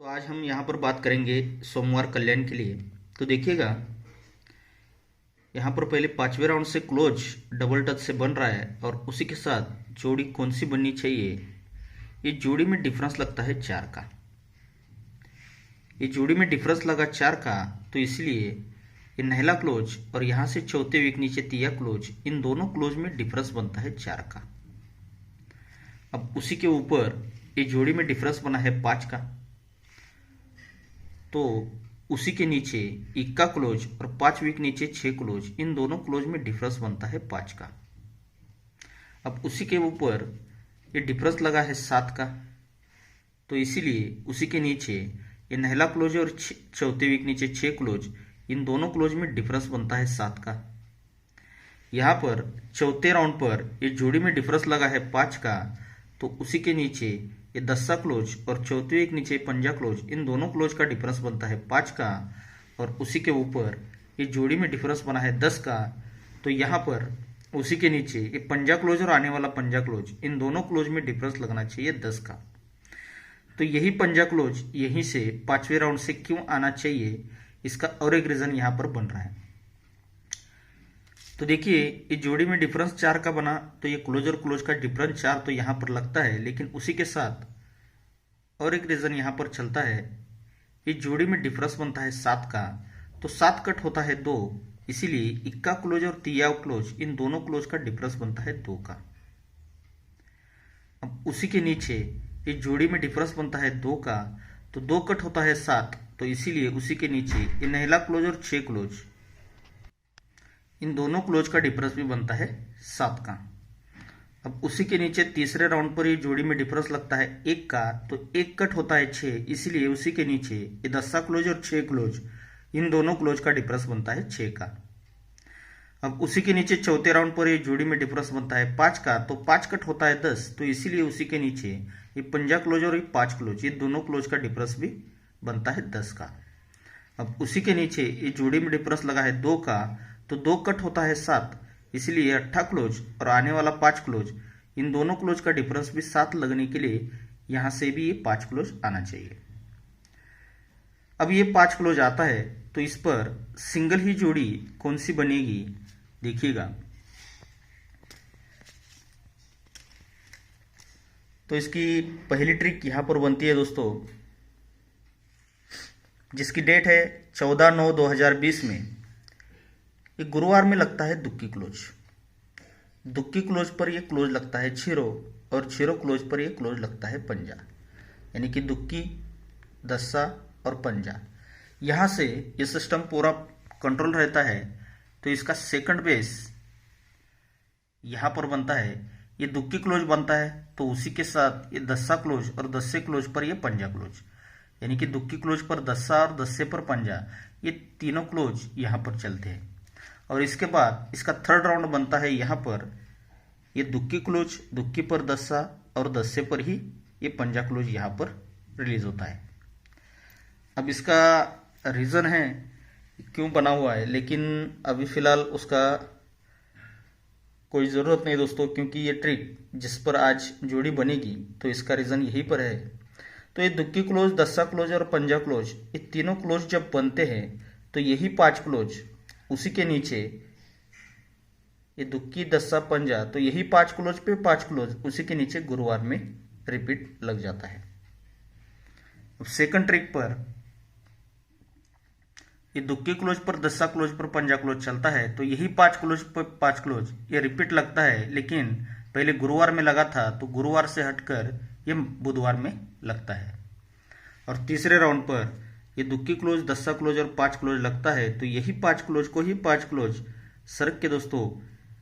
तो आज हम यहाँ पर बात करेंगे सोमवार कल्याण के लिए। तो देखिएगा, यहाँ पर पहले पांचवें राउंड से क्लोज डबल टच से बन रहा है और उसी के साथ जोड़ी कौन सी बननी चाहिए। ये जोड़ी में डिफरेंस लगता है 4 का। ये जोड़ी में डिफरेंस लगा 4 का, तो इसलिए ये नहला क्लोज और यहाँ से चौथे वीक नीचे तिया क्लोज, इन दोनों क्लोज में डिफरेंस बनता है 4 का। अब उसी के ऊपर ये जोड़ी में डिफरेंस बना है 5 का, तो उसी के नीचे इक्का क्लोज और 5 वीक नीचे 6 क्लोज, इन दोनों क्लोज में डिफरेंस बनता है 5 का। अब उसी के ऊपर ये डिफरेंस लगा है 7 का, तो इसीलिए उसी के नीचे ये नहला क्लोज और चौथे वीक नीचे 6 क्लोज, इन दोनों क्लोज में डिफरेंस बनता है 7 का। यहाँ पर चौथे राउंड पर ये जोड़ी में डिफरेंस लगा है 5 का, तो उसी के नीचे ये दस्सा क्लोज और चौथे वीक नीचे पंजा क्लोज, इन दोनों क्लोज का डिफरेंस बनता है 5 का। और उसी के ऊपर ये जोड़ी में डिफरेंस बना है 10 का, तो यहाँ पर उसी के नीचे ये पंजा क्लोज और आने वाला पंजा क्लोज, इन दोनों क्लोज में डिफरेंस लगना चाहिए 10 का। तो यही पंजा क्लोज यहीं से पांचवें राउंड से क्यों आना चाहिए, इसका और एक रीजन यहाँ पर बन रहा है। तो देखिए, ये जोड़ी में डिफरेंस 4 का बना, तो ये क्लोज और क्लोज का डिफरेंस 4 तो यहाँ पर लगता है, लेकिन उसी के साथ और एक रीजन यहाँ पर चलता है। ये जोड़ी में डिफरेंस बनता है 7 का, तो 7 कट होता है 2, इसीलिए इक्का क्लोज और तिया क्लोज, इन दोनों क्लोज का डिफरेंस बनता है 2 का। अब उसी के नीचे ये जोड़ी में डिफरेंस बनता है 2 का, तो 2 कट होता है 7, तो इसीलिए उसी के नीचे ये नहला क्लोज और 6 क्लोज, इन दोनों क्लोज का डिफरेंस भी बनता है 7 का। अब उसी के नीचे तीसरे राउंड पर ये जोड़ी में डिफरेंस लगता है 1 का, तो 1 कट होता है 6, इसीलिए उसी के नीचे ये दस्सा क्लोज और 6 क्लोज, इन दोनों क्लोज का डिफरेंस बनता है 6 का। अब उसी के नीचे चौथे राउंड पर ये जोड़ी में डिफरेंस बनता है 5 का, तो 5 कट होता है 10, तो इसीलिए उसी के नीचे ये पंजा क्लोज और ये 5 क्लोज, ये दोनों क्लोज का डिफरेंस भी बनता है 10 का। अब उसी के नीचे ये जोड़ी में डिफरेंस लगा है 2 का, तो 2 कट होता है 7, इसलिए 8 क्लोज और आने वाला 5 क्लोज, इन दोनों क्लोज का डिफरेंस भी 7 लगने के लिए यहां से भी ये 5 क्लोज आना चाहिए। अब ये 5 क्लोज आता है, तो इस पर सिंगल ही जोड़ी कौन सी बनेगी, देखिएगा। तो इसकी पहली ट्रिक यहां पर बनती है दोस्तों, जिसकी डेट है 14/9/2020 में। ये गुरुवार में लगता है दुक्की क्लोज। दुक्की क्लोज पर ये क्लोज लगता है छीरो, और छीरो क्लोज पर ये क्लोज लगता है पंजा, यानी कि दुक्की, दस्सा और पंजा। यहाँ से ये सिस्टम पूरा कंट्रोल रहता है। तो इसका सेकंड बेस यहाँ पर बनता है, ये दुक्की क्लोज बनता है, तो उसी के साथ ये दस्सा क्लोज और दस्से क्लोज पर ये पंजा क्लोज, यानी कि दुक्की क्लोज पर दस्सा और दस्से पर पंजा, ये तीनों क्लोज यहाँ पर चलते हैं। और इसके बाद इसका थर्ड राउंड बनता है यहाँ पर, ये दुक्की क्लोज, दुक्की पर दस्सा और दस्से पर ही ये पंजा क्लोज यहाँ पर रिलीज होता है। अब इसका रीज़न है क्यों बना हुआ है, लेकिन अभी फ़िलहाल उसका कोई ज़रूरत नहीं दोस्तों, क्योंकि ये ट्रिक जिस पर आज जोड़ी बनेगी, तो इसका रीज़न यहीं पर है। तो ये दुक्की क्लोज, दस्सा क्लोज और पंजा क्लोज, ये तीनों क्लोज जब बनते हैं, तो यही 5 क्लोज उसी के नीचे ये दुक्की, दस्सा, पंजा, तो यही 5 क्लोज पे 5 क्लोज उसी के नीचे गुरुवार में रिपीट लग जाता है। अब सेकंड ट्रिक पर ये दुक्की क्लोज पर दस्सा क्लोज पर पंजा क्लोज चलता है, तो यही 5 क्लोज पर 5 क्लोज ये रिपीट लगता है, लेकिन पहले गुरुवार में लगा था, तो गुरुवार से हटकर ये बुधवार में लगता है। और तीसरे राउंड पर ये दुक्की क्लोज, दस्सा क्लोज और 5 क्लोज लगता है, तो यही 5 क्लोज को ही 5 क्लोज सरक के दोस्तों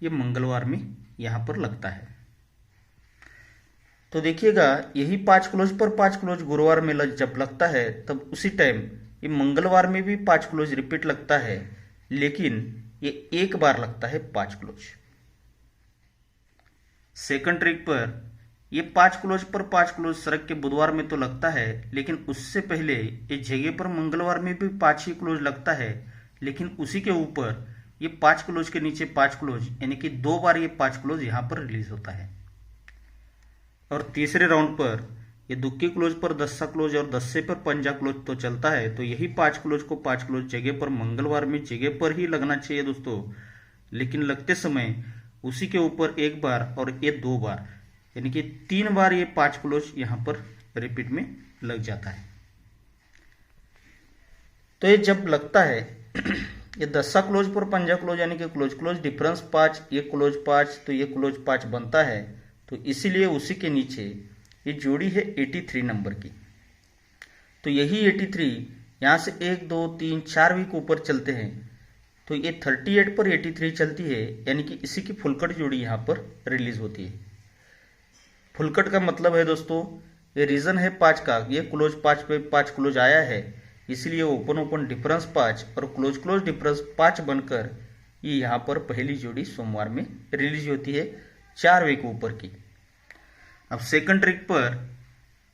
ये मंगलवार में यहाँ पर लगता है। तो देखिएगा, यही 5 क्लोज पर 5 क्लोज गुरुवार में जब लगता है, तब उसी टाइम ये मंगलवार में भी 5 क्लोज रिपीट लगता है, लेकिन ये एक बार लगता है 5 क्लोज। सेकंड ट्रिक पर ये 5 क्लोज पर 5 क्लोज सरक के बुधवार में तो लगता है, लेकिन उससे पहले ये जगह पर मंगलवार में भी 5 ही क्लोज लगता है, लेकिन उसी के ऊपर ये 5 क्लोज के नीचे 5 क्लोज, यानी कि 2 बार ये 5 क्लोज यहां पर रिलीज होता है। और तीसरे राउंड पर ये दुक्की क्लोज पर 10 सा क्लोज और 10 से पर पंजा क्लोज तो चलता है, तो यही 5 क्लोज को 5 क्लोज जगह पर मंगलवार में जगह पर ही लगना चाहिए दोस्तों। लेकिन लगते समय उसी के ऊपर एक बार और ये 2 बार, यानी कि 3 बार ये 5 क्लोज यहाँ पर रिपीट में लग जाता है। तो ये जब लगता है ये 10 सा क्लोज पर पंजा क्लोज यानी कि क्लोज क्लोज डिफरेंस 5, ये क्लोज 5 तो ये क्लोज 5 बनता है, तो इसीलिए उसी के नीचे ये जोड़ी है 83 नंबर की। तो यही 83 यहाँ से 1 2 3 4 वीक ऊपर चलते हैं, तो ये 38 पर 83 चलती है, यानी कि इसी की फुलकट जोड़ी यहाँ पर रिलीज होती है। फुलकट का मतलब है दोस्तों, ये रीजन है 5 का, ये क्लोज 5 पे 5 क्लोज आया है, इसलिए ओपन ओपन डिफरेंस 5 और क्लोज क्लोज डिफरेंस 5 बनकर ये यहाँ पर पहली जोड़ी सोमवार में रिलीज होती है 4 वीक ऊपर की। अब सेकंड ट्रिक पर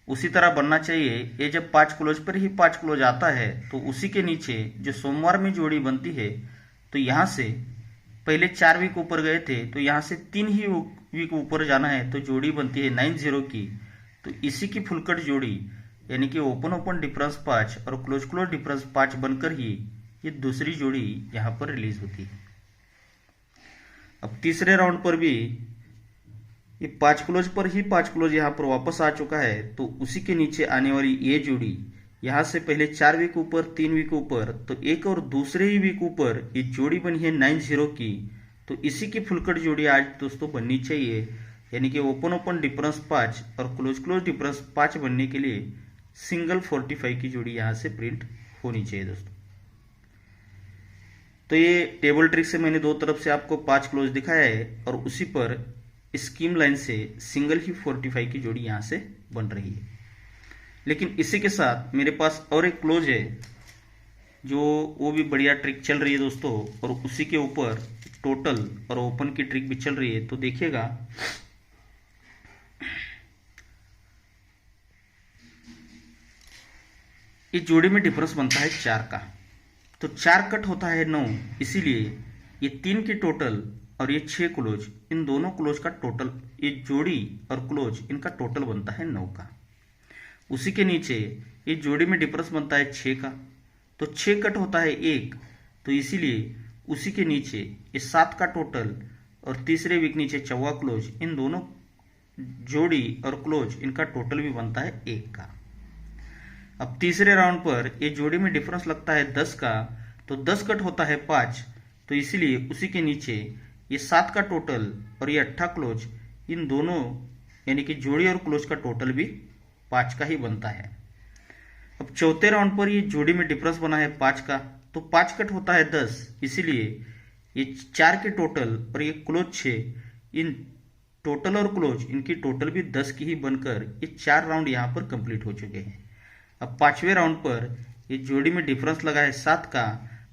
उसी तरह बनना चाहिए। ये जब 5 क्लोज पर ही 5 क्लोज आता है, तो उसी के नीचे जो सोमवार में जोड़ी बनती है, तो यहाँ से पहले 4 वीक ऊपर गए थे, तो यहाँ से 3 ही वीक ऊपर जाना है, तो जोड़ी बनती है 90 की। तो इसी की फुलकट जोड़ी यानी कि ओपन ओपन डिफरेंस 5 और क्लोज क्लोज डिफरेंस 5 बनकर ही ये दूसरी जोड़ी यहाँ पर रिलीज होती है। अब तीसरे राउंड पर भी ये 5 क्लोज पर ही 5 क्लोज यहाँ पर वापस आ चुका है, तो उसी के नीचे आने वाली ये जोड़ी यहाँ से पहले 4 वीक ऊपर 3 वीक ऊपर, तो एक और दूसरे ही वीक ऊपर ये जोड़ी बनी है 90 की। तो इसी की फुलकट जोड़ी आज दोस्तों बननी चाहिए, यानी कि ओपन ओपन डिफरेंस 5 और क्लोज क्लोज डिफरेंस 5 बनने के लिए सिंगल 45 की जोड़ी यहाँ से प्रिंट होनी चाहिए दोस्तों। तो ये टेबल ट्रिक से मैंने 2 तरफ से आपको 5 क्लोज दिखाया है, और उसी पर स्कीम लाइन से सिंगल ही 45 की जोड़ी यहाँ से बन रही है। लेकिन इसी के साथ मेरे पास और एक क्लोज है जो वो भी बढ़िया ट्रिक चल रही है दोस्तों, और उसी के ऊपर टोटल और ओपन की ट्रिक भी चल रही है। तो देखिएगा, इस जोड़ी में डिफरेंस बनता है 4 का, तो 4 कट होता है 9, इसीलिए ये 3 की टोटल और ये 6 क्लोज, इन दोनों क्लोज का टोटल, ये जोड़ी और क्लोज इनका टोटल बनता है 9 का। उसी के नीचे ये जोड़ी में डिफरेंस बनता है 6 का, तो 6 कट होता है 1, तो इसीलिए उसी के नीचे ये 7 का टोटल और तीसरे वीक नीचे 4वां क्लोज, इन दोनों जोड़ी और क्लोज इनका टोटल भी बनता है 1 का। अब तीसरे राउंड पर ये जोड़ी में डिफरेंस लगता है 10 का, तो 10 कट होता है 5, तो इसीलिए उसी के नीचे ये 7 का टोटल और ये 8 क्लोज, इन दोनों यानी कि जोड़ी और क्लोज का टोटल भी 5 का ही बनता है। अब चौथे राउंड पर ये जोड़ी में डिफरेंस बना है 5 का, तो 5 कट होता है 10, इसीलिए ये 4 के टोटल और ये क्लोज 6, इन टोटल और क्लोज इनकी टोटल भी 10 की ही बनकर ये 4 राउंड यहाँ पर कंप्लीट हो चुके हैं। अब 5वें राउंड पर ये जोड़ी में डिफरेंस लगा है 7 का,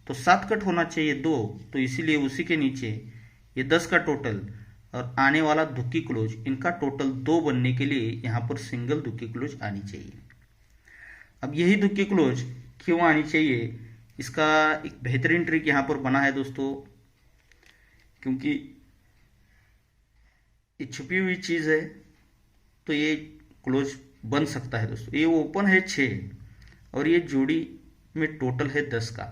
तो 7 कट होना चाहिए 2, तो इसीलिए उसी के नीचे ये 10 का टोटल और आने वाला दुक्की क्लोज, इनका टोटल 2 बनने के लिए यहाँ पर सिंगल दुक्की क्लोज आनी चाहिए। अब यही दुक्की क्लोज क्यों आनी चाहिए, इसका एक बेहतरीन ट्रिक यहाँ पर बना है दोस्तों, क्योंकि ये छुपी हुई चीज़ है, तो ये क्लोज बन सकता है दोस्तों। ये ओपन है 6 और ये जोड़ी में टोटल है 10 का,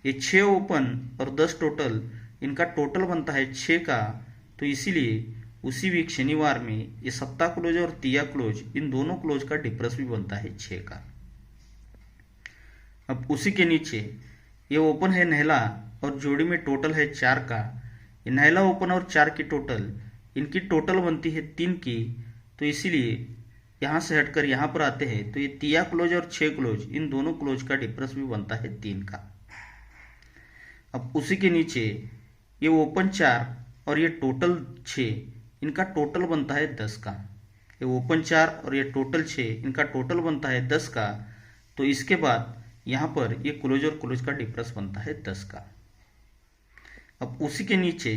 ये 6 ओपन और 10 टोटल, इनका टोटल बनता है 6 का, तो इसीलिए उसी वीक शनिवार में ये सप्ताह क्लोज और तिया क्लोज, इन दोनों क्लोज का डिफरेंस भी बनता है 6 का। अब उसी के नीचे ये ओपन है नहला और जोड़ी में टोटल है 4 का, ये नहला ओपन और 4 की टोटल, इनकी टोटल बनती है 3 की, तो इसीलिए यहाँ से हटकर यहाँ पर आते हैं, तो ये तिया क्लोज और 6 क्लोज, इन दोनों क्लोज का डिफरेंस भी बनता है 3 का। अब उसी के नीचे ये ओपन 4 और ये टोटल 6, इनका टोटल बनता है 10 का, ये ओपन 4 और ये टोटल 6, इनका टोटल बनता है 10 का, तो इसके बाद यहाँ पर ये क्लोज और क्लोज का डिफरेंस बनता है 10 का। अब उसी के नीचे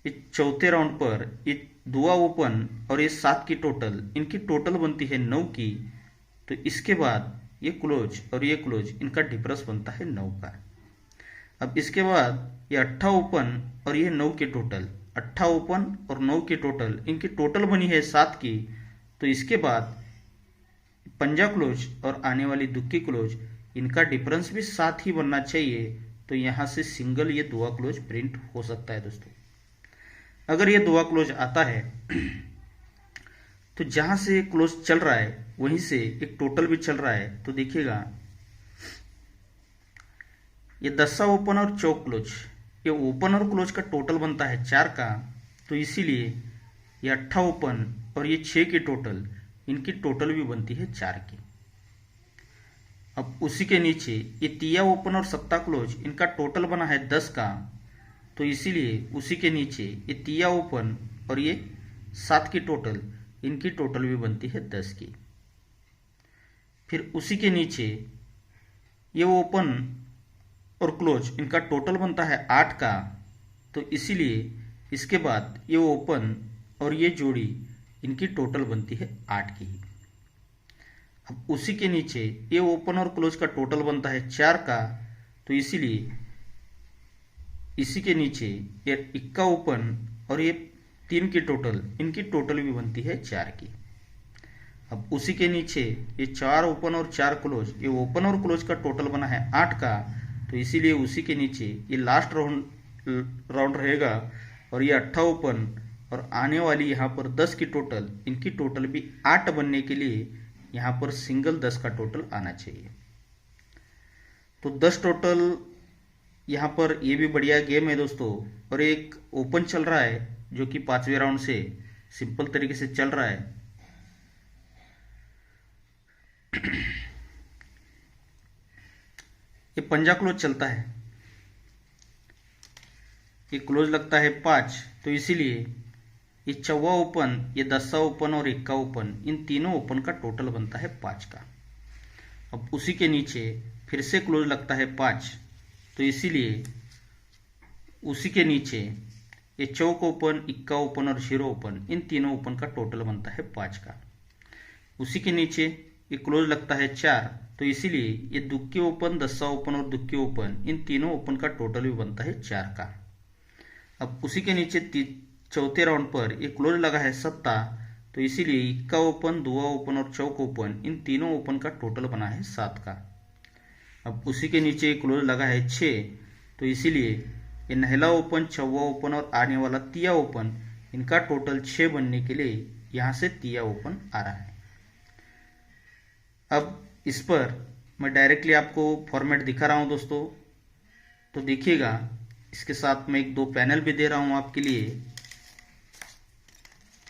ये चौथे राउंड पर ये दुआ ओपन और ये 7 की टोटल, इनकी टोटल बनती है 9 की, तो इसके बाद ये क्लोज और ये क्लोज, इनका डिफरेंस बनता है 9 का। अब इसके बाद ये 8 ओपन और ये 9 के टोटल, 8 ओपन और 9 की टोटल, इनकी टोटल बनी है 7 की, तो इसके बाद पंजा क्लोज और आने वाली दुक्की क्लोज, इनका डिफरेंस भी साथ ही बनना चाहिए, तो यहाँ से सिंगल ये दुआ क्लोज प्रिंट हो सकता है दोस्तों। अगर ये दुआ क्लोज आता है तो जहां से क्लोज चल रहा है वहीं से एक टोटल भी चल रहा है, तो देखिएगा ये दस्सा ओपन और चौक क्लोज, ये ओपन और क्लोज का टोटल बनता है 4 का, तो इसीलिए ये 8 ओपन और ये 6 की टोटल, इनकी टोटल भी बनती है 4 की। अब उसी के नीचे ये तिया ओपन और सत्ता क्लोज, इनका टोटल बना है 10 का, तो इसीलिए उसी के नीचे ये तिया ओपन और ये 7 की टोटल, इनकी टोटल भी बनती है 10 की। फिर उसी के नीचे ये ओपन और क्लोज, इनका टोटल बनता है 8 का, तो इसीलिए इसके बाद ये ओपन और ये जोड़ी, इनकी टोटल बनती है 8 की। अब उसी के नीचे ये ओपन और क्लोज का टोटल बनता है 4 का, तो इसीलिए इसी के नीचे ये इक्का ओपन और ये 3 की टोटल, इनकी टोटल भी बनती है 4 की। अब उसी के नीचे ये 4 ओपन और 4 क्लोज, ये ओपन और क्लोज का टोटल बना है 8 का, तो इसीलिए उसी के नीचे ये लास्ट राउंड रहेगा और ये 8 ओपन और आने वाली यहाँ पर 10 की टोटल, इनकी टोटल भी 8 बनने के लिए यहाँ पर सिंगल 10 का टोटल आना चाहिए। तो 10 टोटल यहाँ पर ये भी बढ़िया गेम है दोस्तों। और एक ओपन चल रहा है जो कि 5वें राउंड से सिंपल तरीके से चल रहा है। ये पंजा क्लोज चलता है, ये क्लोज लगता है 5, तो इसीलिए ये 4वां ओपन, ये 10वां ओपन और 1वां ओपन, इन तीनों ओपन का टोटल बनता है 5 का। अब उसी के नीचे फिर से क्लोज लगता है 5, तो इसीलिए उसी के नीचे ये चौक ओपन, इक्का ओपन और 0 ओपन, इन तीनों ओपन का टोटल बनता है 5 का। उसी के नीचे ये क्लोज लगता है 4, तो इसीलिए ये दुक्की ओपन, दस्सा ओपन और दुक्की ओपन, इन तीनों ओपन का टोटल भी बनता है 4 का। अब उसी के नीचे चौथे राउंड पर ये क्लोज लगा है 7, तो इसीलिए इक्का ओपन, दुआ ओपन और चौक ओपन, इन तीनों ओपन का टोटल बना है 7 का। अब उसी के नीचे क्लोज लगा है 6, तो इसीलिए ये नहला ओपन, 4वां ओपन और आने वाला तिया ओपन, इनका टोटल 6 बनने के लिए यहाँ से तिया ओपन आ रहा है। अब इस पर मैं डायरेक्टली आपको फॉर्मेट दिखा रहा हूँ दोस्तों, तो देखिएगा इसके साथ मैं 1-2 पैनल भी दे रहा हूँ आपके लिए।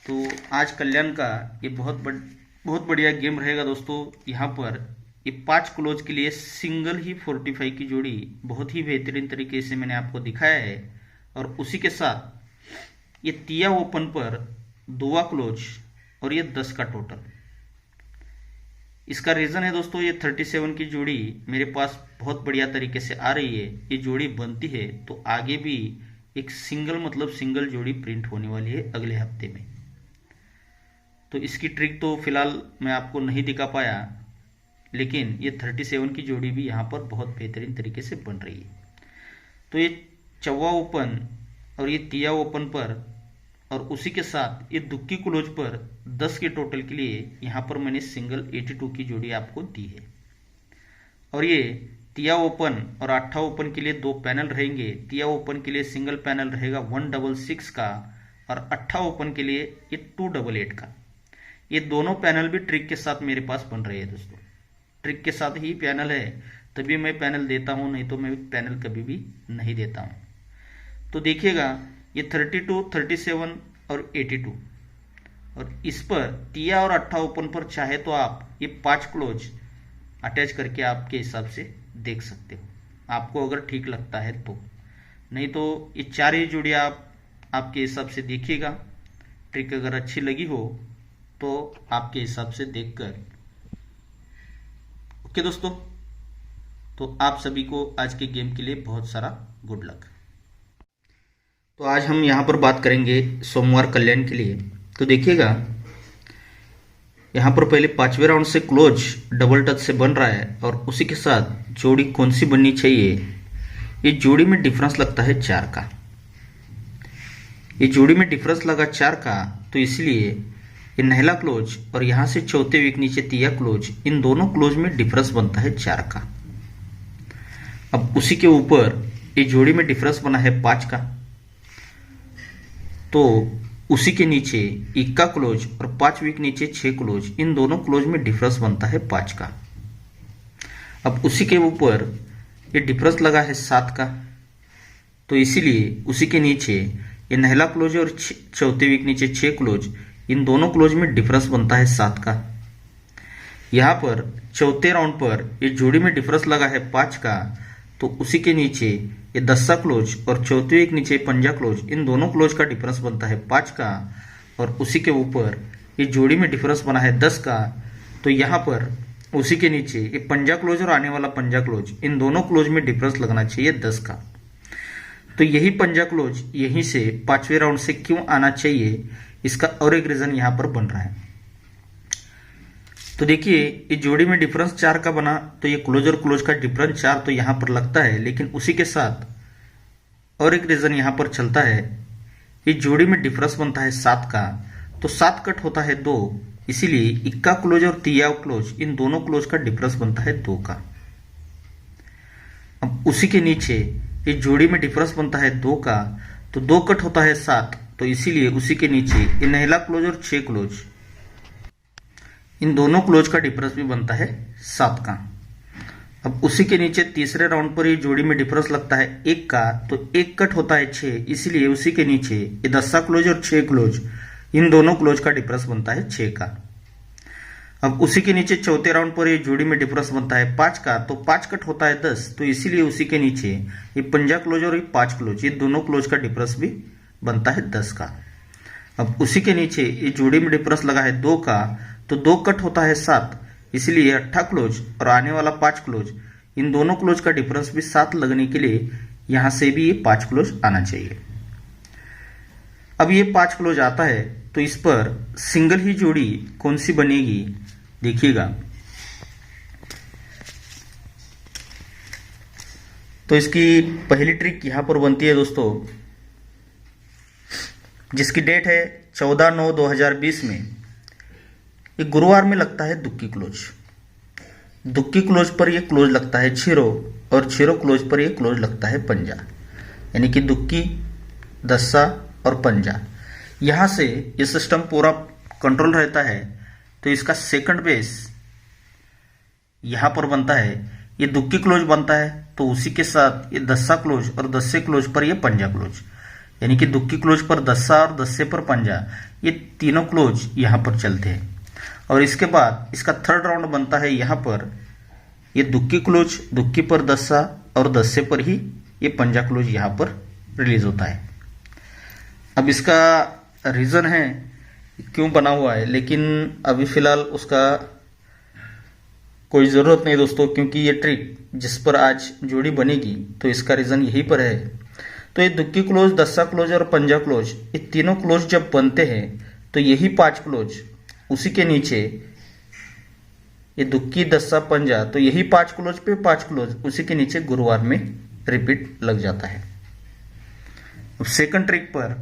तो आज कल्याण का ये बहुत बढ़िया गेम रहेगा दोस्तों। यहाँ पर ये 5 क्लोज के लिए सिंगल ही 45 की जोड़ी बहुत ही बेहतरीन तरीके से मैंने आपको दिखाया है। और उसी के साथ ये तिया ओपन पर दुआ क्लोज और ये 10 का टोटल। इसका रीज़न है दोस्तों, ये 37 की जोड़ी मेरे पास बहुत बढ़िया तरीके से आ रही है। ये जोड़ी बनती है तो आगे भी एक सिंगल जोड़ी प्रिंट होने वाली है अगले हफ्ते में। तो इसकी ट्रिक तो फिलहाल मैं आपको नहीं दिखा पाया, लेकिन ये 37 की जोड़ी भी यहाँ पर बहुत बेहतरीन तरीके से बन रही है। तो ये 4वां ओपन और ये तिया ओपन पर और उसी के साथ ये दुक्की क्लोज पर 10 के टोटल के लिए यहाँ पर मैंने सिंगल 82 की जोड़ी आपको दी है। और ये तिया ओपन और 8 ओपन के लिए 2 पैनल रहेंगे। तिया ओपन के लिए सिंगल पैनल रहेगा 166 का और 8 ओपन के लिए ये 288 का। ये दोनों पैनल भी ट्रिक के साथ मेरे पास बन रहे हैं दोस्तों। ट्रिक के साथ ही पैनल है तभी मैं पैनल देता हूँ, नहीं तो मैं पैनल कभी भी नहीं देता हूँ। तो देखिएगा ये 32, 37 और 82 और इस पर तिया और 8 ओपन पर चाहे तो आप ये 5 क्लोज अटैच करके आपके हिसाब से देख सकते हो, आपको अगर ठीक लगता है तो। नहीं तो ये 4 ही जोड़ी आप आपके हिसाब से देखिएगा। ट्रिक अगर अच्छी लगी हो तो आपके हिसाब से देखकर। ओके दोस्तों, तो आप सभी को आज के गेम के लिए बहुत सारा गुड लक। तो आज हम यहाँ पर बात करेंगे सोमवार कल्याण के लिए। तो देखिएगा यहाँ पर पहले 5वें राउंड से क्लोज डबल टच से बन रहा है और उसी के साथ जोड़ी कौन सी बननी चाहिए। ये जोड़ी में डिफरेंस लगता है 4 का। ये जोड़ी में डिफरेंस लगा 4 का, तो इसलिए ये नहला क्लोज और यहाँ से चौथे वीक नीचे तिया क्लोज, इन दोनों क्लोज में डिफरेंस बनता है 4 का। अब उसी के ऊपर ये जोड़ी में डिफरेंस बना है 5 का, तो उसी के नीचे इक्का क्लोज और 5 वीक नीचे 6 क्लोज, इन दोनों क्लोज में डिफरेंस बनता है 5 का। अब उसी के ऊपर ये डिफरेंस लगा है 7 का, तो इसीलिए उसी के नीचे ये नहला क्लोज और चौथे वीक नीचे 6 क्लोज, इन दोनों क्लोज में डिफरेंस बनता है 7 का। यहाँ पर चौथे राउंड पर ये जोड़ी में डिफरेंस लगा है 5 का, तो उसी के नीचे ये दस्सा क्लोज और चौथे वीक नीचे पंजा क्लोज, इन दोनों क्लोज का डिफरेंस बनता है 5 का। और उसी के ऊपर ये जोड़ी में डिफरेंस बना है 10 का, तो यहाँ पर उसी के नीचे ये पंजा क्लोज और आने वाला पंजा क्लोज, इन दोनों क्लोज में डिफरेंस लगना चाहिए 10 का। तो यही पंजा क्लोज यहीं से 5वें राउंड से क्यों आना चाहिए, इसका और एक रीजन यहाँ पर बन रहा है। तो देखिए ये जोड़ी में डिफरेंस 4 का बना, तो ये क्लोज और क्लोज का डिफरेंस 4 तो यहाँ पर लगता है, लेकिन उसी के साथ और एक रीजन यहाँ पर चलता है। ये जोड़ी में डिफरेंस बनता है 7 का, तो 7 कट होता है 2, इसीलिए इक्का क्लोज और तिया क्लोज, इन दोनों क्लोज का डिफरेंस बनता है 2 का। अब उसी के नीचे ये जोड़ी में डिफरेंस बनता है 2 का, तो 2 कट होता है 7, तो इसीलिए उसी के नीचे ये नहला क्लोज और 6 क्लोज, इन दोनों क्लोज का डिफरेंस भी बनता है 7 का। अब उसी के नीचे तीसरे राउंड पर ये जोड़ी में डिफरेंस लगता है 1 का, तो 1 कट होता है 6, इसीलिए उसी के नीचे ये दस्सा क्लोज और 6 क्लोज, इन दोनों क्लोज का डिफरेंस बनता है 6 का। अब उसी के नीचे चौथे राउंड पर ये जोड़ी में डिफरेंस बनता है 5 का, तो 5 कट होता है 10, तो इसीलिए उसी के नीचे ये पंजा क्लोज और ये 5 क्लोज, ये दोनों क्लोज का डिफरेंस भी बनता है 10 का। अब उसी के नीचे ये जोड़ी में डिफरेंस लगा है 2 का, तो 2 कट होता है 7, इसलिए 8 क्लोज और आने वाला 5 क्लोज, इन दोनों क्लोज का डिफरेंस भी 7 लगने के लिए यहां से भी ये 5 क्लोज आना चाहिए। अब ये 5 क्लोज आता है, तो इस पर सिंगल ही जोड़ी कौन सी बनेगी देखिएगा। तो इसकी पहली ट्रिक यहां पर बनती है दोस्तों, जिसकी डेट है 14/9/2020 में। ये गुरुवार में लगता है दुक्की क्लोज। दुक्की क्लोज पर ये क्लोज लगता है छिरो, और छिरो क्लोज पर ये क्लोज लगता है पंजा, यानी कि दुक्की, दस्सा और पंजा। यहां से ये सिस्टम पूरा कंट्रोल रहता है। तो इसका सेकंड बेस यहां पर बनता है, ये दुक्की क्लोज बनता है, तो उसी के साथ ये दस्सा क्लोज और दस्से क्लोज पर ये पंजा क्लोज, यानी कि दुक्की क्लोज पर दस्सा और दस्से पर पंजा, ये तीनों क्लोज यहां पर चलते हैं। और इसके बाद इसका थर्ड राउंड बनता है यहां पर ये दुक्की क्लोज, दुक्की पर दस्सा और दस्से पर ही ये पंजा क्लोज यहां पर रिलीज होता है। अब इसका रीजन है क्यों बना हुआ है, लेकिन अभी फिलहाल उसका कोई ज़रूरत नहीं दोस्तों, क्योंकि ये ट्रिक जिस पर आज जोड़ी बनेगी तो इसका रीज़न यहीं पर है। तो ये दुक्की क्लोज, दस्सा क्लोज और पंजा क्लोज, ये तीनों क्लोज जब बनते हैं तो यही 5 क्लोज, उसी के नीचे ये दुक्की, दस्सा, पंजा, तो यही 5 क्लोज पे 5 क्लोज उसी के नीचे गुरुवार में रिपीट लग जाता है। अब सेकंड ट्रिक पर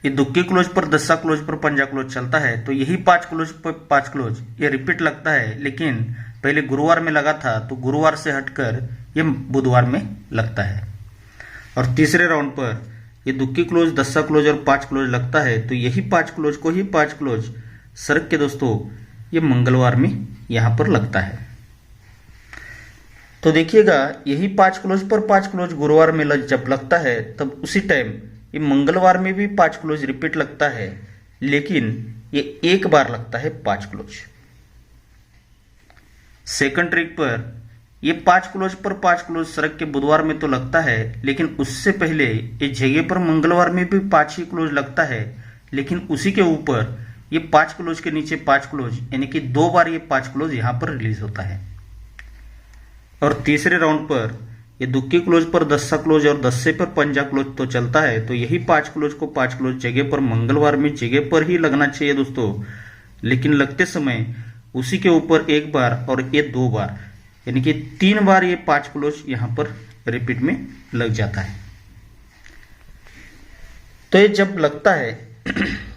ये दुक्की क्लोज पर दस्सा क्लोज पर पंजा क्लोज चलता है, तो यही 5 क्लोज पर 5 क्लोज ये रिपीट लगता है, लेकिन पहले गुरुवार में लगा था तो गुरुवार से हटकर ये बुधवार में लगता है। और तीसरे राउंड पर ये दुक्की क्लोज, दस्सा क्लोज और 5 क्लोज लगता है, तो यही 5 क्लोज को ही 5 क्लोज सरक के दोस्तों ये मंगलवार में यहां पर लगता है। तो देखिएगा यही 5 क्लोज पर 5 क्लोज गुरुवार में जब लगता है, तब उसी टाइम ये मंगलवार में भी 5 क्लोज रिपीट लगता है, लेकिन ये एक बार लगता है 5 क्लोज। सेकंड ट्रिक पर ये 5 क्लोज पर 5 क्लोज सरक के बुधवार में तो लगता है, लेकिन उससे पहले ये जगह पर मंगलवार में भी 5 ही क्लोज लगता है, लेकिन उसी के ऊपर ये 5 क्लोज के नीचे 5 क्लोज, यानी कि 2 बार ये 5 क्लोज यहां पर रिलीज होता है। और तीसरे राउंड पर ये दुक्की क्लोज पर दस्सा क्लोज और दस्से पर पंजा क्लोज तो चलता है, तो यही 5 क्लोज को 5 क्लोज जगह पर मंगलवार में जगह पर ही लगना चाहिए दोस्तों, लेकिन लगते समय उसी के ऊपर एक बार और ये 2 बार, यानी कि 3 बार ये 5 क्लोज यहां पर रिपीट में लग जाता है। तो ये जब लगता है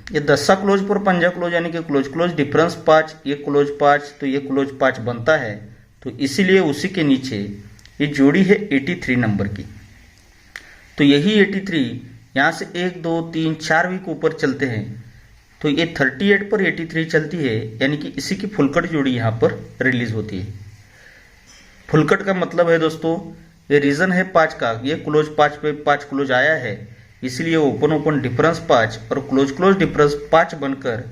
ये दस्सा क्लोज पर पंजा क्लोज यानी कि क्लोज क्लोज डिफरेंस 5, ये क्लोज 5 तो ये क्लोज 5 बनता है। तो इसीलिए उसी के नीचे ये जोड़ी है 83 नंबर की। तो यही 83 यहाँ से 1 2 3 4 वीक ऊपर चलते हैं तो ये 38 पर 83 चलती है, यानी कि इसी की फुलकट जोड़ी यहाँ पर रिलीज होती है। फुलकट का मतलब है दोस्तों, ये रीजन है 5 का, ये क्लोज 5 पे 5 क्लोज आया है, इसलिए ओपन ओपन डिफरेंस 5 और क्लोज क्लोज डिफरेंस 5 बनकर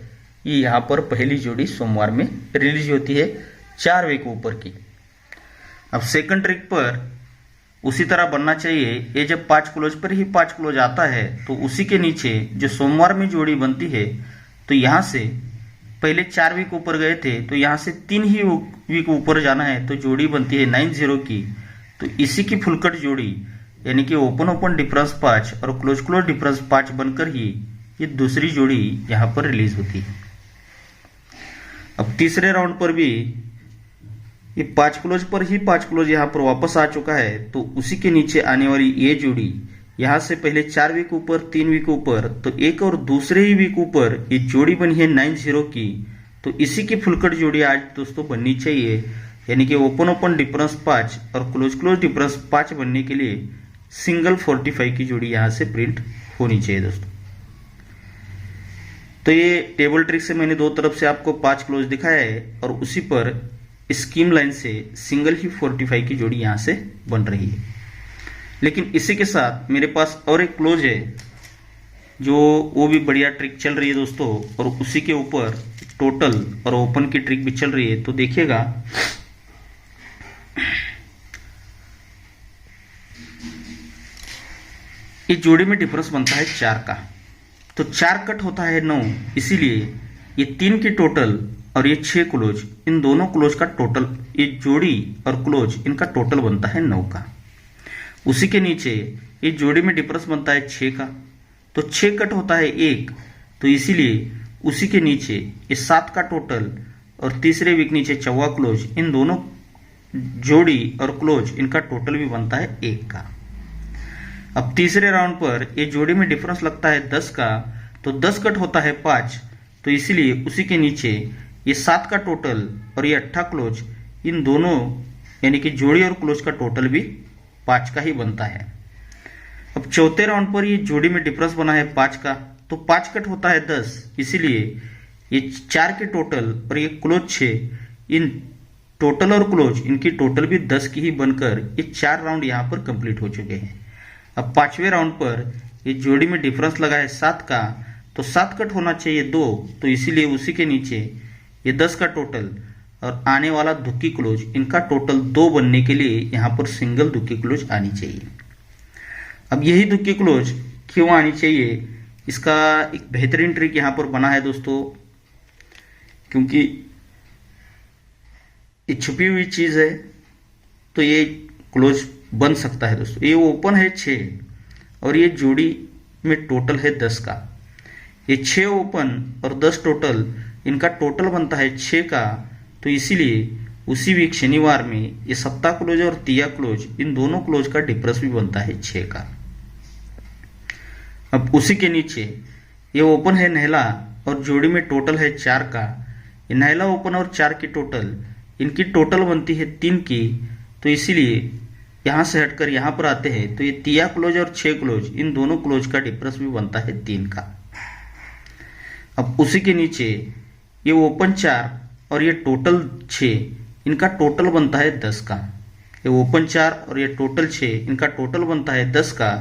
ये यहाँ पर पहली जोड़ी सोमवार में रिलीज होती है 4 वीक ऊपर की। अब सेकंड ट्रिक पर उसी तरह बनना चाहिए। ये जब 5 क्लोज पर ही 5 क्लोज आता है तो उसी के नीचे जो सोमवार में जोड़ी बनती है, तो यहाँ से पहले 4 वीक ऊपर गए थे तो यहाँ से 3 ही वीक ऊपर जाना है, तो जोड़ी बनती है 90 की। तो इसी की फुलकट जोड़ी यानी कि ओपन ओपन डिफरेंस 5 और क्लोज क्लोज डिफरेंस 5 बनकर ही ये दूसरी जोड़ी यहाँ पर रिलीज होती है। अब तीसरे राउंड पर भी ये 5 क्लोज पर ही 5 क्लोज यहाँ पर वापस आ चुका है, तो उसी के नीचे आने वाली ये जोड़ी यहाँ से पहले 4 वीक ऊपर 3 वीक ऊपर तो एक और दूसरे ही वीक ऊपर ये जोड़ी बनी है 90 की। तो इसी की फुलकट जोड़ी आज दोस्तों बननी चाहिए, यानी कि ओपन ओपन डिफरेंस 5 और क्लोज क्लोज डिफरेंस 5 बनने के लिए सिंगल 45 की जोड़ी यहाँ से प्रिंट होनी चाहिए दोस्तों। तो ये टेबल ट्रिक से मैंने दो तरफ से आपको 5 क्लोज दिखाया है और उसी पर स्कीम लाइन से सिंगल ही 45 की जोड़ी यहाँ से बन रही है। लेकिन इसी के साथ मेरे पास और एक क्लोज है जो वो भी बढ़िया ट्रिक चल रही है दोस्तों, और उसी के ऊपर टोटल और ओपन की ट्रिक भी चल रही है। तो देखिएगा, इस जोड़ी में डिफरेंस बनता है 4 का, तो 4 कट होता है 9, इसीलिए ये 3 की टोटल और ये 6 क्लोज, इन दोनों क्लोज का टोटल, ये जोड़ी और क्लोज इनका टोटल बनता है 9 का। उसी के नीचे ये जोड़ी में डिफरेंस बनता है 6 का, तो 6 कट होता है 1, तो इसीलिए उसी के नीचे ये 7 का टोटल और तीसरे वीक नीचे 4वां क्लोज, इन दोनों जोड़ी और क्लोज इनका टोटल भी बनता है 1 का। अब तीसरे राउंड पर ये जोड़ी में डिफरेंस लगता है 10 का, तो 10 कट होता है 5, तो इसीलिए उसी के नीचे ये 7 का टोटल और ये 8 क्लोज, इन दोनों यानी कि जोड़ी और क्लोज का टोटल भी 5 का ही बनता है। अब चौथे राउंड पर ये जोड़ी में डिफरेंस बना है 5 का, तो 5 कट होता है 10, इसीलिए ये 4 के टोटल और ये क्लोज 6, इन टोटल और क्लोज इनकी टोटल भी 10 की ही बनकर ये 4 राउंड यहाँ पर कंप्लीट हो चुके हैं। अब 5वें राउंड पर ये जोड़ी में डिफरेंस लगा है 7 का, तो 7 कट होना चाहिए 2, तो इसीलिए उसी के नीचे ये 10 का टोटल और आने वाला दुक्की क्लोज, इनका टोटल 2 बनने के लिए यहाँ पर सिंगल दुक्की क्लोज आनी चाहिए। अब यही दुक्की क्लोज क्यों आनी चाहिए, इसका एक बेहतरीन ट्रिक यहाँ पर बना है दोस्तों, क्योंकि ये छुपी हुई चीज़ है तो ये क्लोज बन सकता है दोस्तों। ये ओपन है 6 और ये जोड़ी में टोटल है 10 का, ये 6 ओपन और 10 टोटल, इनका टोटल बनता है 6 का, तो इसीलिए उसी वीक शनिवार में ये 7 क्लोज और 3 क्लोज, इन दोनों क्लोज का डिफरेंस भी बनता है 6 का। अब उसी के नीचे ये ओपन है नहला और जोड़ी में टोटल है 4 का, ये नहला ओपन और 4 की टोटल, इनकी टोटल बनती है 3 की, तो इसीलिए यहाँ से हटकर यहाँ पर आते हैं तो ये 3 क्लोज और 6 क्लोज, इन दोनों क्लोज का डिफरेंस भी बनता है 3 का। अब उसी के नीचे ये ओपन 4 और ये टोटल 6, इनका टोटल बनता है 10 का, ये ओपन 4 और ये टोटल 6, इनका टोटल बनता है 10 का,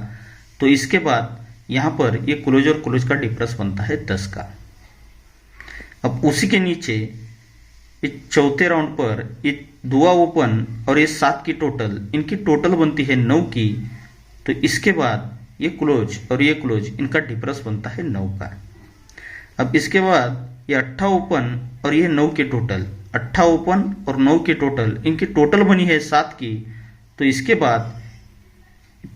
तो इसके बाद यहाँ पर ये क्लोज और क्लोज का डिफरेंस बनता है 10 का। अब उसी के नीचे ये चौथे राउंड पर ये 2 ओपन और ये 7 की टोटल, इनकी टोटल बनती है 9 की, तो इसके बाद ये क्लोज और ये क्लोज, इनका डिफरेंस बनता है 9 का। अब इसके बाद ये 8 ओपन और ये 9 के टोटल, 8 ओपन और 9 के टोटल, इनकी टोटल बनी है 7 की, तो इसके बाद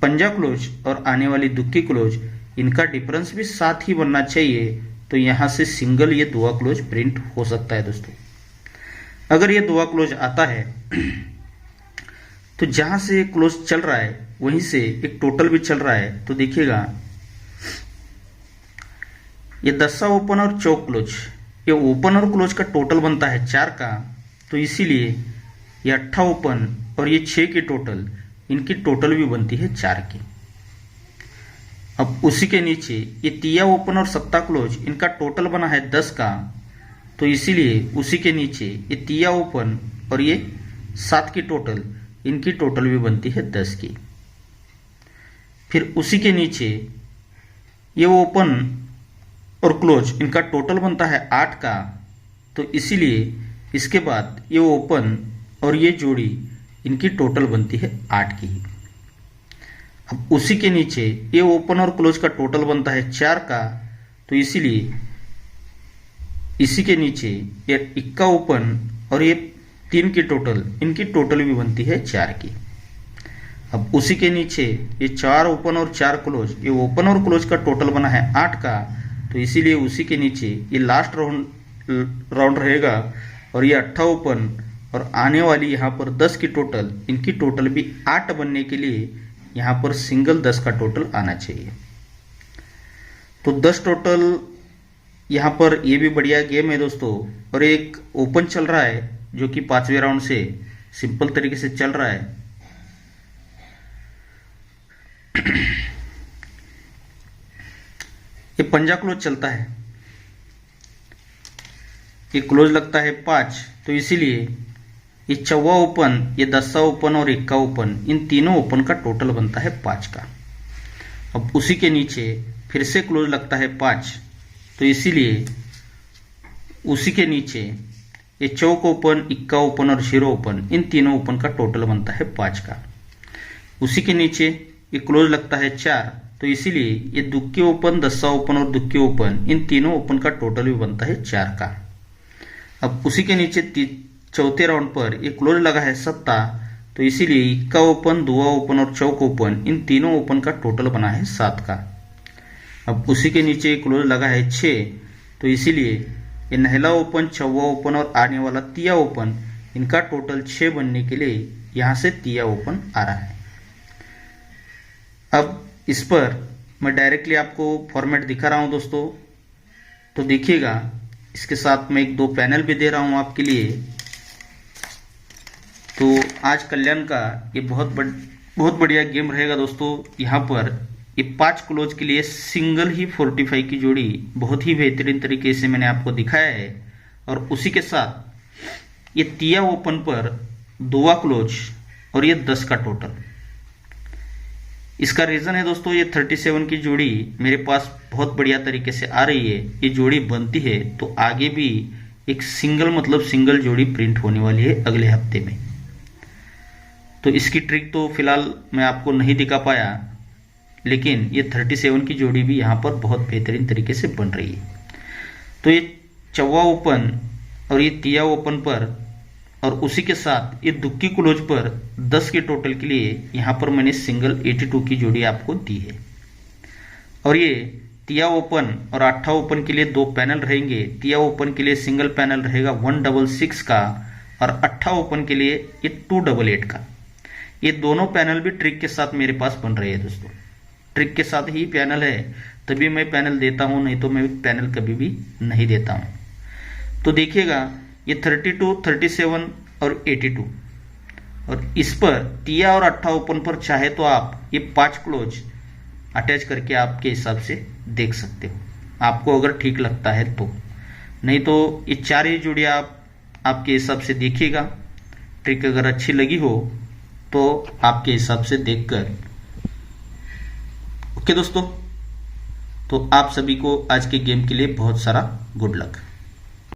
पंजा क्लोज और आने वाली दुक्की क्लोज, इनका डिफरेंस भी 7 ही बनना चाहिए, तो यहाँ से सिंगल ये 2 क्लोज प्रिंट हो सकता है दोस्तों। अगर ये 2 क्लोज आता है तो जहां से क्लोज चल रहा है वहीं से एक टोटल भी चल रहा है, तो देखिएगा ये दस्सा ओपन और चौक क्लोज, ये ओपन और क्लोज का टोटल बनता है 4 का, तो इसीलिए ये 8 ओपन और ये 6 की टोटल, इनकी टोटल भी बनती है 4 की। अब उसी के नीचे ये तिया ओपन और सत्ता क्लोज, इनका टोटल बना है 10 का, तो इसीलिए उसी के नीचे ये तिया ओपन और ये 7 की टोटल, इनकी टोटल भी बनती है 10 की। फिर उसी के नीचे ये ओपन और क्लोज, इनका टोटल बनता है 8 का, तो इसीलिए इसके बाद ये ओपन और ये जोड़ी, इनकी टोटल बनती है 8 की। अब उसी के नीचे ये ओपन और क्लोज का टोटल बनता है 4 का, तो इसीलिए इसी के नीचे ये इक्का ओपन और ये 3 की टोटल, इनकी टोटल भी बनती है 4 की। अब उसी के नीचे ये 4 ओपन और 4 क्लोज, ये ओपन और क्लोज का टोटल बना है 8 का, तो इसीलिए उसी के नीचे ये लास्ट राउंड रहेगा और ये 8 ओपन और आने वाली यहाँ पर 10 की टोटल, इनकी टोटल भी 8 बनने के लिए यहाँ पर सिंगल 10 का टोटल आना चाहिए। तो 10 टोटल यहाँ पर ये भी बढ़िया गेम है दोस्तों। और एक ओपन चल रहा है जो कि 5वें राउंड से सिंपल तरीके से चल रहा है। ये पंजा क्लोज चलता है, ये क्लोज लगता है 5, तो इसीलिए ये 4वां ओपन, ये 10वां ओपन और 1 का ओपन, इन तीनों ओपन का टोटल बनता है 5 का। अब उसी के नीचे फिर से क्लोज लगता है 5, तो इसीलिए उसी के नीचे ये चौक ओपन, इक्का ओपन और 0 ओपन, इन तीनों ओपन का टोटल बनता है 5 का। उसी के नीचे ये क्लोज लगता है 4, तो इसीलिए ये दुक्की ओपन, 10वां ओपन और दुक्की ओपन, इन तीनों ओपन का टोटल भी बनता है 4 का। अब उसी के नीचे चौथे राउंड पर ये क्लोज लगा है 7, तो इसीलिए इक्का ओपन, दुआ ओपन और चौक ओपन, इन तीनों ओपन का टोटल बना है 7 का। अब उसी के नीचे क्लोज लगा है 6, तो इसीलिए ये नहला ओपन, 6वां ओपन और आने वाला तिया ओपन, इनका टोटल 6 बनने के लिए यहाँ से तिया ओपन आ रहा है। अब इस पर मैं डायरेक्टली आपको फॉर्मेट दिखा रहा हूँ दोस्तों, तो देखिएगा। इसके साथ मैं 1-2 पैनल भी दे रहा हूँ आपके लिए। तो आज कल्याण का ये बहुत बढ़िया गेम रहेगा दोस्तों। यहाँ पर ये 5 क्लोज के लिए सिंगल ही 45 की जोड़ी बहुत ही बेहतरीन तरीके से मैंने आपको दिखाया है। और उसी के साथ ये तिया ओपन पर 2 क्लोज और ये 10 का टोटल। इसका रीज़न है दोस्तों, ये 37 की जोड़ी मेरे पास बहुत बढ़िया तरीके से आ रही है। ये जोड़ी बनती है तो आगे भी एक सिंगल जोड़ी प्रिंट होने वाली है अगले हफ्ते में। तो इसकी ट्रिक तो फिलहाल मैं आपको नहीं दिखा पाया, लेकिन ये 37 की जोड़ी भी यहाँ पर बहुत बेहतरीन तरीके से बन रही है। तो ये 4वां ओपन और ये तिया ओपन पर और उसी के साथ ये दुक्की क्लोज पर 10 के टोटल के लिए यहाँ पर मैंने सिंगल 82 की जोड़ी आपको दी है। और ये तिया ओपन और 8 ओपन के लिए 2 पैनल रहेंगे। तिया ओपन के लिए सिंगल पैनल रहेगा 166 का और 8 ओपन के लिए ये 288 का। ये दोनों पैनल भी ट्रिक के साथ मेरे पास बन रहे हैं दोस्तों। ट्रिक के साथ ही पैनल है तभी मैं पैनल देता हूँ, नहीं तो मैं पैनल कभी भी नहीं देता हूँ। तो देखिएगा ये 32, 37 और 82 और इस पर तिया और 8 ओपन पर चाहे तो आप ये 5 क्लोज अटैच करके आपके हिसाब से देख सकते हो, आपको अगर ठीक लगता है तो। नहीं तो ये 4 ही जोड़ियाँ आप आपके हिसाब से देखिएगा। ट्रिक अगर अच्छी लगी हो तो आपके हिसाब से देखकर। ओके दोस्तों, तो आप सभी को आज के गेम के लिए बहुत सारा गुड लक।